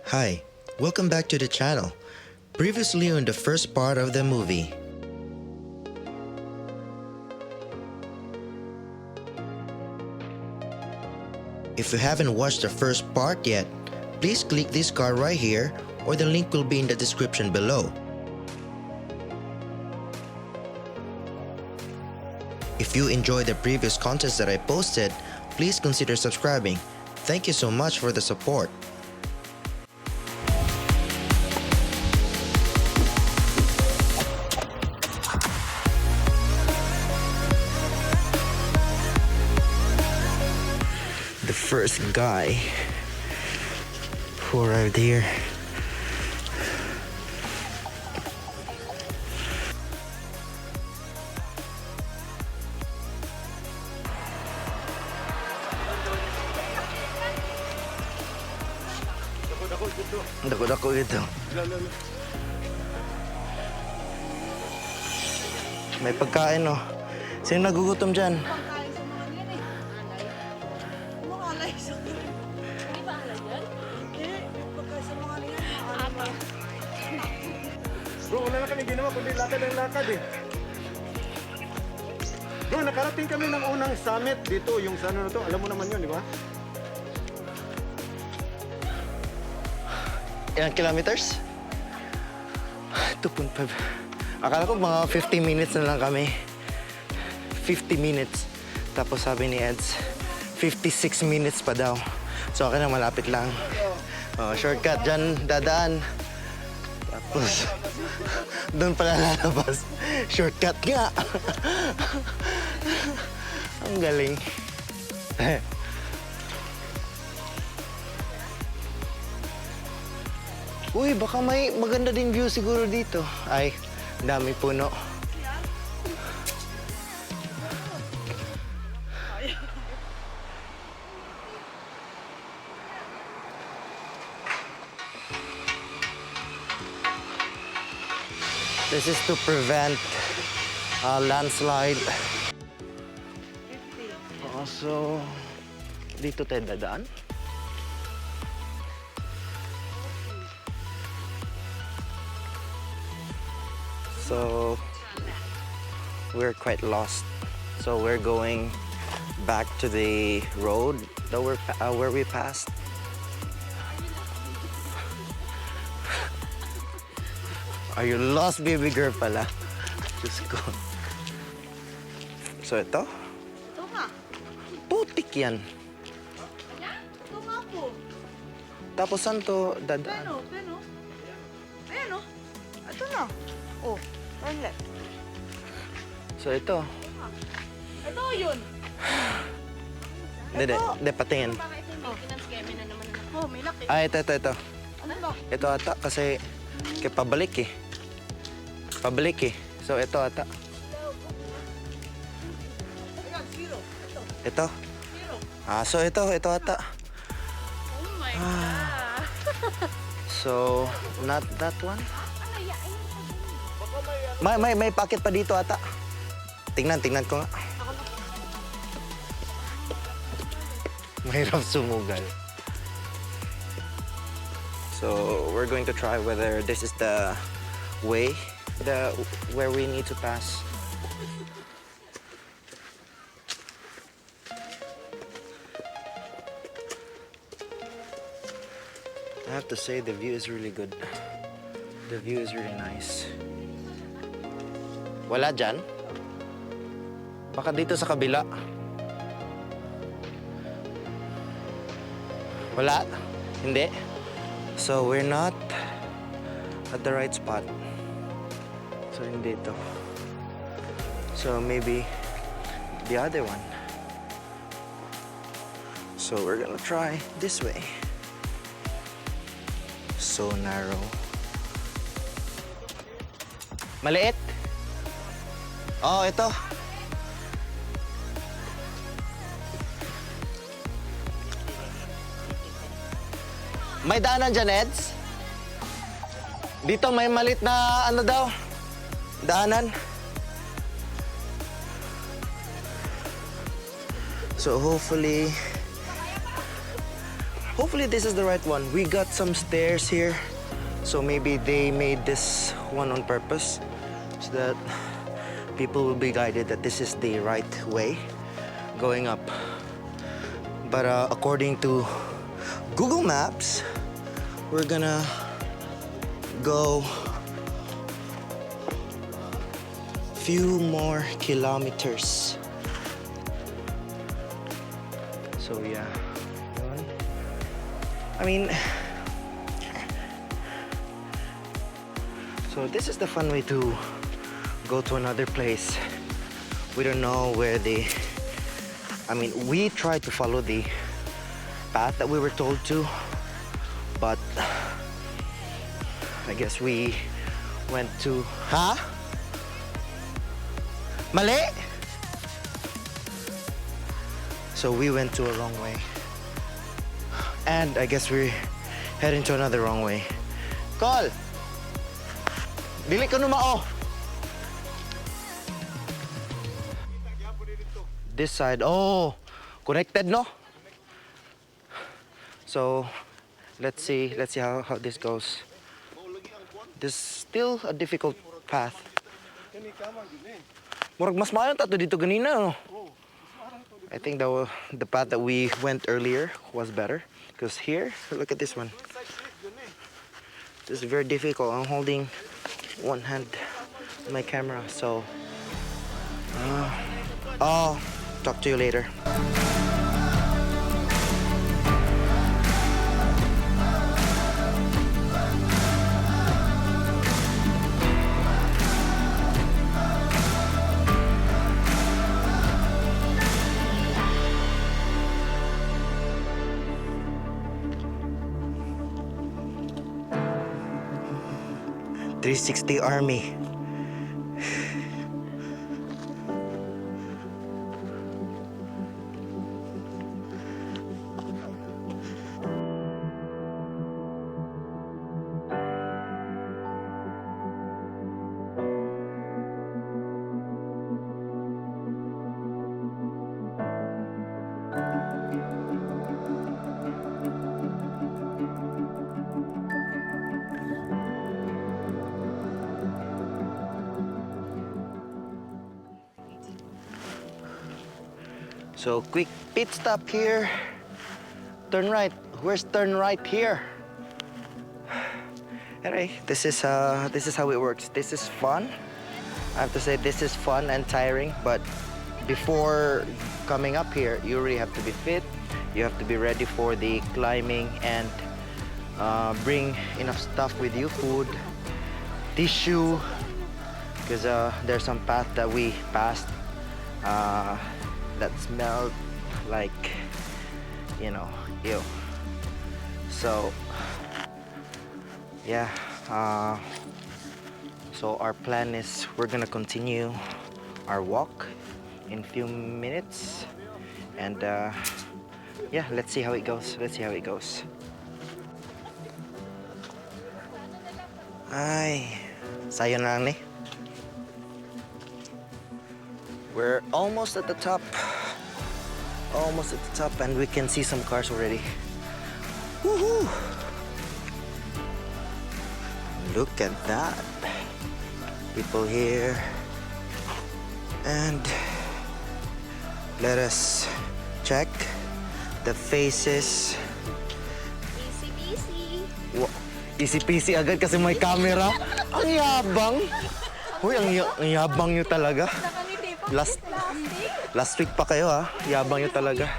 Hi, welcome back to the channel. Previously on the first part of the movie. If you haven't watched the first part yet, please click this card right here or the link will be in the description below. If you enjoyed the previous contents that I posted, please consider subscribing. Thank you so much for the support. The first guy who arrived here. Dako-dako gitu. May pagkain, no? Sino nagugutom dyan? Bro, wala na kami ginawa kundi lakad ang lakad eh. Bro, nakarating kami ng unang summit dito, yung sa ano na to, alam mo naman yun, di ba? Ilang kilometers? 2.5. Akala ko mga 50 minutes na lang kami. 50 minutes. Tapos sabi ni Eds, 56 minutes pa daw. So akin na malapit lang. Oh, shortcut dyan, dadaan. Tapos, doon pala lalabas. Shortcut nga. Ang galing. Uy, baka may maganda din view siguro dito. Ay, dami puno. This is to prevent landslide. So, dito tayo dadaan. So, we're quite lost. So we're going back to the road that where we passed. Are you lost, baby girl pala? Just go. So ito? Ito nga. Putik yan. Ito nga po. Tapos saan to dadaan? Peno. Ayan o. Ito na. Oh, turn left. So ito? Ito yun. Hindi, patingin. Oh, may laki. Ah, ito. Ano ba? Ito ata kasi pabalik eh. So ito ata. Ayan, zero. Ito. Zero. Ah, so ito ata. Oh my God. So, not that one? May packet pa dito ata. Tingnan ko nga. Mahirap sumugal. So, we're going to try whether this is the way, where we need to pass. I have to say the view is really good. The view is really nice. Wala dyan? Baka dito sa kabila. Wala? Hindi? So we're not at the right spot. So hindi ito. So maybe the other one. So we're gonna try this way. So narrow. Maliit? Oh, ito. May daanan dyan, Eds? Dito may malit na ano daw? Daanan. So hopefully hopefully this is the right one. We got some stairs here, so maybe they made this one on purpose so that people will be guided that this is the right way going up. But according to Google Maps, we're gonna go few more kilometers. So yeah, I mean, so this is the fun way to go to another place. We don't know where I mean, we tried to follow the path that we were told to, but I guess we went to... Huh? Mali? So we went to a wrong way. And I guess we're heading to another wrong way. Call! Dili ka numao! This side, oh, connected, no? So let's see how this goes. This is still a difficult path. Murag mas maayon ta to dito ganina, no? I think the path that we went earlier was better. Because here, look at this one. This is very difficult. I'm holding one hand on my camera, so... I'll talk to you later. .360 Army. So quick pit stop here. Turn right. Where's turn right here? Anyway, this is how it works. This is fun. I have to say this is fun and tiring, but before coming up here, you really have to be fit. You have to be ready for the climbing and bring enough stuff with you, food, tissue, because there's some path that we passed that smelled like, you know, ew. So yeah, so our plan is we're gonna continue our walk in a few minutes, and yeah, let's see how it goes. Ay, sayo na lang ni. We're almost at the top. And we can see some cars already. Woohoo! Look at that. People here. And let us check the faces. Easy peasy. Easy peasy agad kasi may camera. Ang yabang. Uy, ang yabang nyo talaga. Last week pa kayo, ha? Yabang nyo talaga.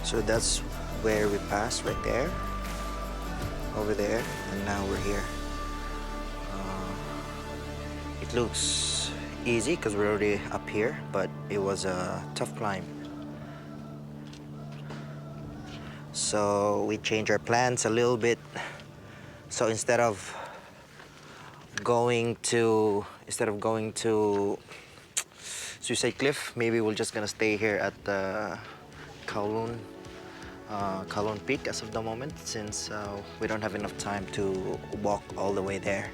So that's where we passed, right there, over there, and now we're here. It looks easy because we're already up here, but it was a tough climb. So we changed our plans a little bit. So instead of going to Suicide Cliff, maybe we're just gonna stay here at the Kowloon Peak as of the moment, since we don't have enough time to walk all the way there.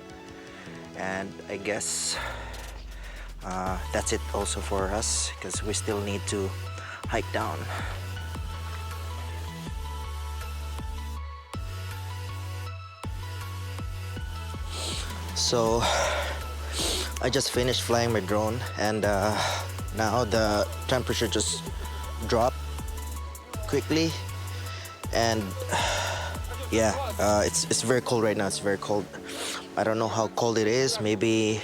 And I guess that's it also for us, because we still need to hike down. So I just finished flying my drone, and now the temperature just dropped quickly, and yeah, it's very cold right now. It's very cold. I don't know how cold it is. Maybe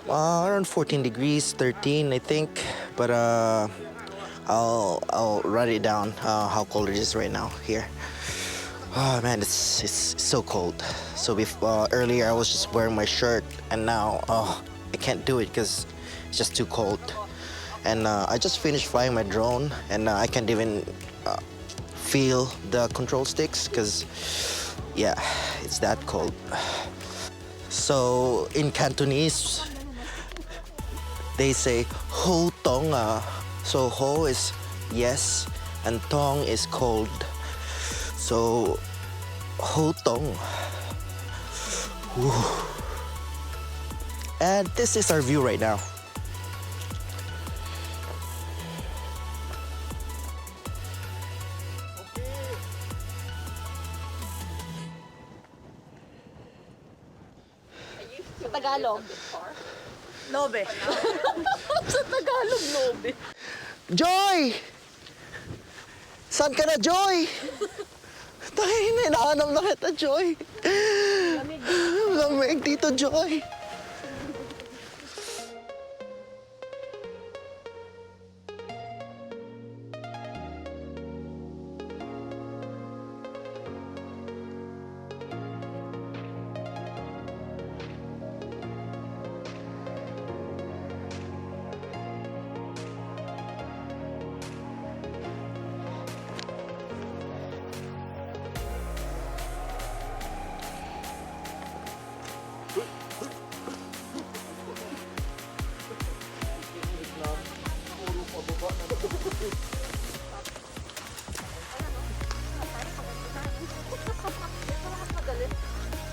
around 14 degrees, 13 I think. But I'll write it down how cold it is right now here. Oh man, it's so cold. So earlier I was just wearing my shirt, and now I can't do it because it's just too cold. And I just finished flying my drone, and I can't even feel the control sticks because yeah, it's that cold. So in Cantonese they say ho tong. So ho is yes and tong is cold. So ho tong. Whew. And this is our view right now. Sa Tagalog. Lobe. Sa Tagalog, lobe. Joy! Saan ka na, Joy? Tayo, hinahanap na kita, Joy. Lamig dito, Joy.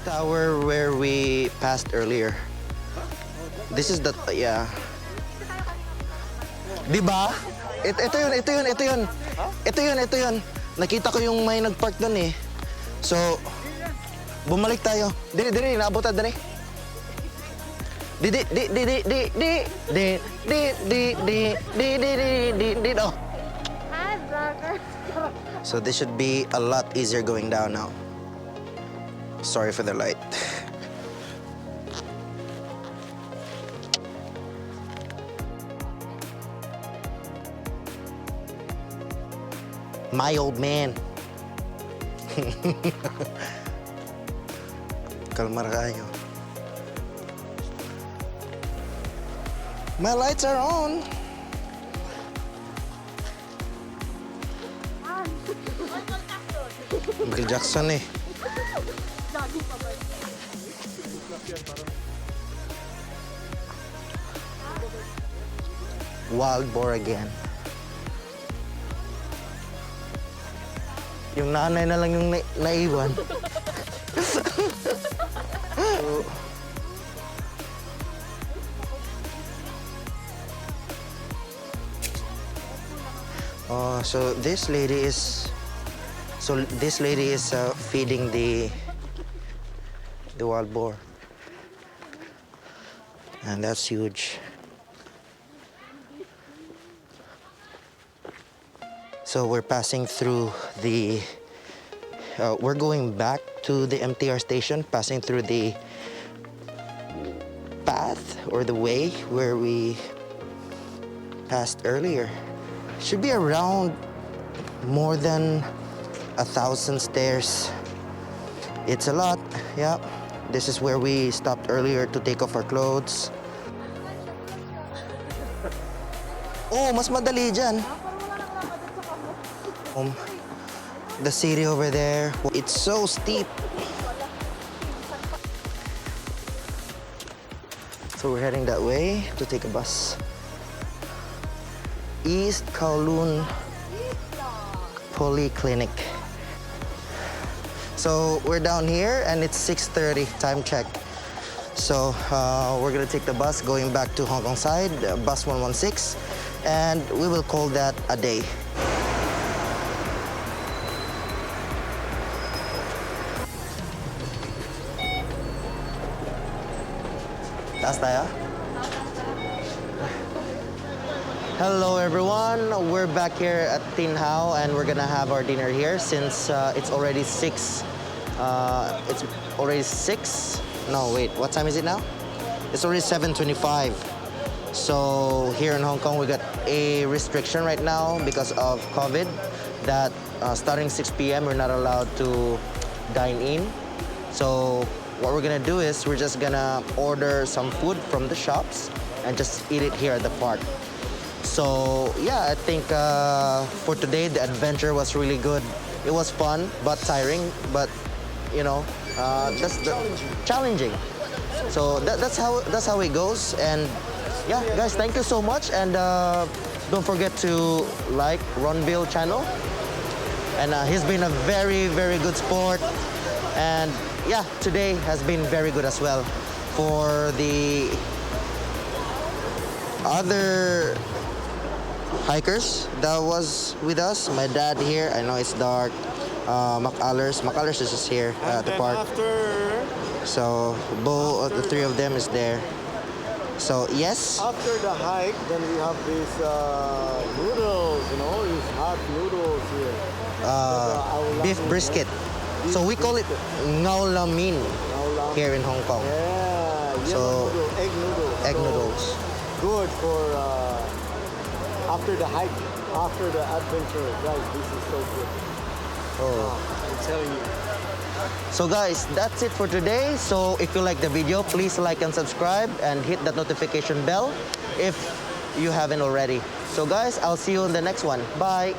Tower where we passed earlier. This is the, yeah. Diba? Ito yun. Nakita ko yung may nagpark doon eh. So, bumalik tayo. Diri, naabutan diri. Oh. Hi, vlogger. So this should be a lot easier going down now. Sorry for the light. My old man. Kalmar kayo. My lights are on. Michael Jackson eh. Wild boar again. Yung nanay na lang yung naiwan. So this lady is feeding the wild boar, and that's huge. So we're passing through the, we're going back to the MTR station, passing through the path or the way where we passed earlier. Should be around more than 1,000 stairs. It's a lot, yeah. This is where we stopped earlier to take off our clothes. Oh, mas madali dyan. The city over there, it's so steep. So we're heading that way to take a bus. East Kowloon Polyclinic. So we're down here and it's 6:30, time check. So we're gonna take the bus going back to Hong Kong side, bus 116, and we will call that a day. Taas tayo? Hello everyone, we're back here at Tin Hau and we're gonna have our dinner here since it's already 6. No, wait, what time is it now? It's already 7:25. So here in Hong Kong, we got a restriction right now because of COVID that starting 6 p.m. we're not allowed to dine in. So what we're gonna do is we're just gonna order some food from the shops and just eat it here at the park. So yeah, I think for today the adventure was really good. It was fun but tiring, but you know, that's challenging. So that's how it goes. And yeah, guys, thank you so much. And don't forget to like Vil Channel. And he's been a very, very good sport. And yeah, today has been very good as well. For the other hikers that was with us, my dad here, I know it's dark. McAllers is just here at the park. So both the three of them is there. So yes. After the hike, then we have these noodles, you know, these hot noodles here. Beef brisket. So we call it ngao lam min here in Hong Kong. Yeah, so egg noodles. Egg noodles. Good for after the hike, after the adventure. Guys, this is so good. I'm telling you. So guys, that's it for today. So if you like the video, please like and subscribe and hit that notification bell if you haven't already. So guys, I'll see you in the next one. Bye.